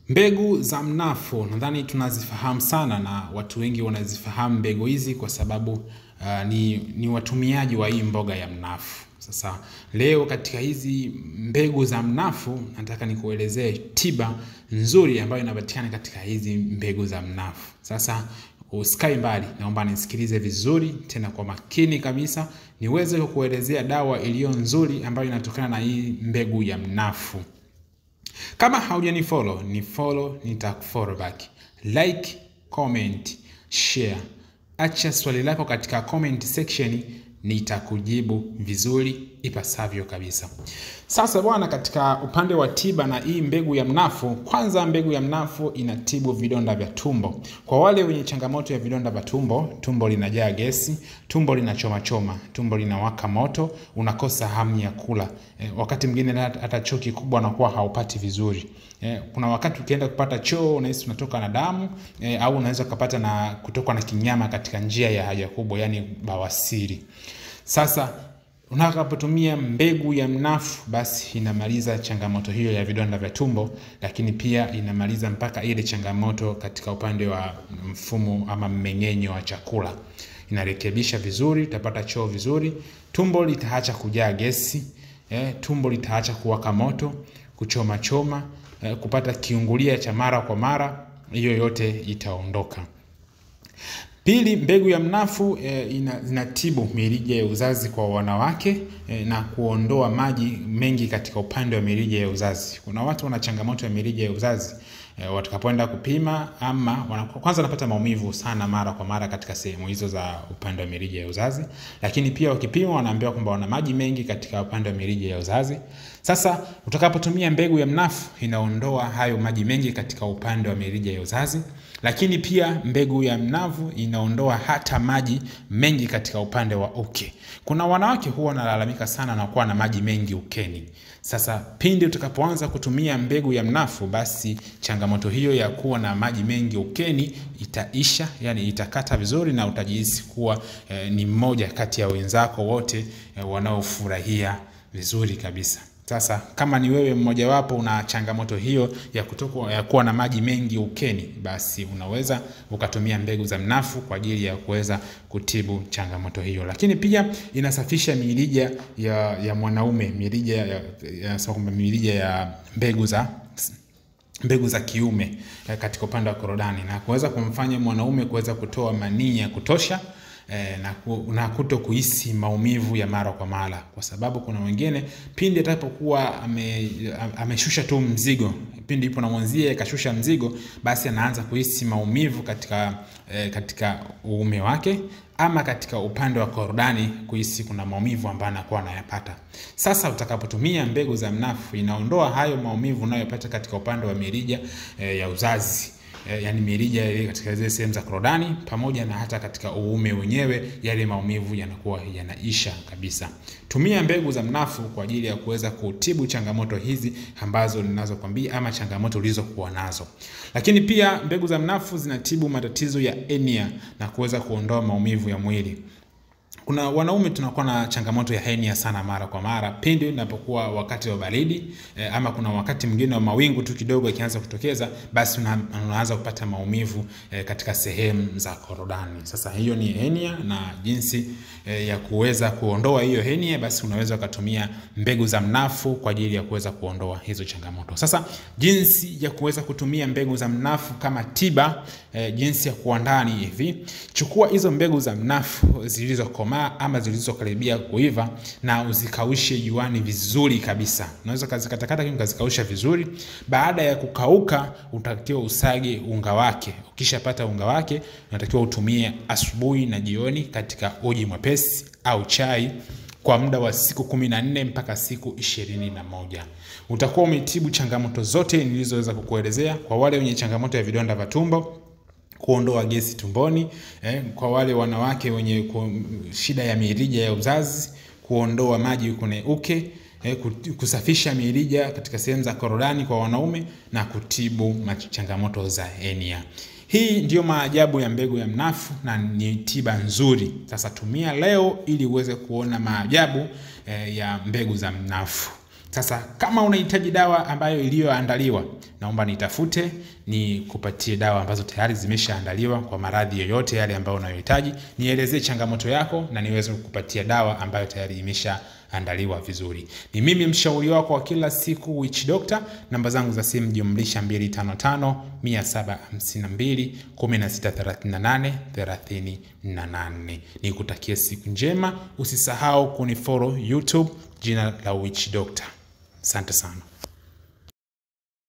Mbegu za mnafu nadhani tunazifahamu sana na watu wengi wanazifahamu mbegu hizi kwa sababu ni watumiaji wa hii mboga ya mnafu. Sasa leo katika hizi mbegu za mnafu nataka nikuelezee tiba nzuri ambayo inapatikana katika hizi mbegu za mnafu. Sasa usikae mbali, naomba nisikilize vizuri tena kwa makini kabisa niweze kukuelezea dawa iliyo nzuri ambayo inatokana na hii mbegu ya mnafu. Kama haujanifollow, ni follow, nitakufollow back. Like, comment, share. Acha swali lako katika comment section, nitakujibu vizuri ipasavyo kabisa. Sasa bwana, katika upande wa tiba na hii mbegu ya mnafu, kwanza mbegu ya mnafu inatibu vidonda vya tumbo. Kwa wale wenye changamoto ya vidonda vya tumbo, tumbo linajaa gesi, tumbo linachoma choma, tumbo linawaka moto, unakosa hamu ya kula. Wakati mwingine hata choo kikubwa unakuwa haupati vizuri. Kuna wakati ukienda kupata choo unahisi unatoka na damu, au unaweza kupata na kutoka na kinyama katika njia ya haja kubwa, yani bawasiri. Sasa unakapotumia mbegu ya mnafu, basi inamaliza changamoto hiyo ya vidonda vya tumbo, lakini pia inamaliza mpaka ile changamoto katika upande wa mfumo ama mmeng'enyo wa chakula. Inarekebisha vizuri, utapata choo vizuri, tumbo litaacha kujaa gesi, tumbo litaacha kuwaka moto, kuchoma choma, kupata kiungulia cha mara kwa mara, hiyo yote itaondoka. Pili, mbegu ya mnafu inatibu mirija ya uzazi kwa wanawake na kuondoa maji mengi katika upande wa mirija ya uzazi. Kuna watu wana changamoto ya mirija ya uzazi, watakapoenda kupima ama kwanza wanapata maumivu sana mara kwa mara katika sehemu hizo za upande wa mirija ya uzazi, lakini pia wakipima wanaambiwa kwamba wana maji mengi katika upande wa mirija ya uzazi. Sasa utakapotumia mbegu ya mnafu inaondoa hayo maji mengi katika upande wa mirija ya uzazi, lakini pia mbegu ya mnafu inaondoa hata maji mengi katika upande wa uke. Kuna wanawake huwa wanalalamika sana na kuwa na maji mengi ukeni. Sasa pindi utakapoanza kutumia mbegu ya mnafu, basi changamoto hiyo ya kuwa na maji mengi ukeni itaisha, yani itakata vizuri na utajihisi kuwa ni mmoja kati ya wenzako wote wanaofurahia vizuri kabisa. Sasa kama ni wewe mmoja wapo una changamoto hiyo ya kuwa na maji mengi ukeni, basi unaweza ukatumia mbegu za mnafu kwa ajili ya kuweza kutibu changamoto hiyo. Lakini pia inasafisha mirija ya mwanaume, mirija ya mbegu za kiume katika upande wa korodani, na kuweza kumfanya mwanaume kuweza kutoa manii ya kutosha na kuto kuhisi maumivu ya mara kwa mara. Kwa sababu kuna wengine pindi atakapokuwa ameshusha tu mzigo, pindi ipo na mwenzie akashusha mzigo, basi anaanza kuhisi maumivu katika uume wake ama katika upande wa korodani, kuhisi kuna maumivu ambayo anakuwa anayapata. Sasa utakapotumia mbegu za mnafu inaondoa hayo maumivu unayopata katika upande wa mirija ya uzazi, yani mirija ile katika zile sehemu za korodani, pamoja na hata katika uume wenyewe, yale maumivu yanakuwa yanaisha kabisa. Tumia mbegu za mnafu kwa ajili ya kuweza kutibu changamoto hizi ambazo ninazokuambia ama changamoto ulizokuwa nazo. Lakini pia mbegu za mnafu zinatibu matatizo ya hernia na kuweza kuondoa maumivu ya mwili. Kuna wanaume tunakuwa na changamoto ya hernia sana mara kwa mara pindi unapokuwa wakati wa baridi, ama kuna wakati mwingine wa mawingu tu kidogo ikianza kutokeza, basi unaanza kupata maumivu katika sehemu za korodani. Sasa hiyo ni hernia, na jinsi ya kuweza kuondoa hiyo hernia, basi unaweza kutumia mbegu za mnafu kwa ajili ya kuweza kuondoa hizo changamoto. Sasa jinsi ya kuweza kutumia mbegu za mnafu kama tiba, jinsi ya kuandaa ni hivi: chukua hizo mbegu za mnafu zilizokomaa ama zilizokaribia kuiva na uzikaushe juani vizuri kabisa. Unaweza kuzikatakata kisha ukazikausha vizuri. Baada ya kukauka, unatakiwa usage unga wake. Ukishapata unga wake, unatakiwa utumie asubuhi na jioni katika uji mwepesi au chai kwa muda wa siku 14 mpaka siku 21. Utakuwa umetibu changamoto zote nilizoweza kukuelezea. Kwa wale wenye changamoto ya vidonda vya tumbo, kuondoa gesi tumboni, kwa wale wanawake wenye shida ya mirija ya uzazi, kuondoa maji kwenye uke, kusafisha mirija katika sehemu za korodani kwa wanaume, na kutibu changamoto za hernia. Hii ndio maajabu ya mbegu ya mnafu na ni tiba nzuri. Sasa tumia leo ili uweze kuona maajabu ya mbegu za mnafu. Sasa kama unahitaji dawa ambayo iliyoandaliwa, naomba nitafute ni kupatie dawa ambazo tayari zimeshaandaliwa kwa maradhi yoyote yale ambayo unayohitaji. Nielezee changamoto yako na niweze kukupatia dawa ambayo tayari imeshaandaliwa vizuri. Ni mimi mshauri wako wa kila siku, Witch Doctor. Namba zangu za simu +255 752 1638 38. Nikutakie siku njema. Usisahau kunifollow YouTube, jina la Witch Doctor. Asante sana.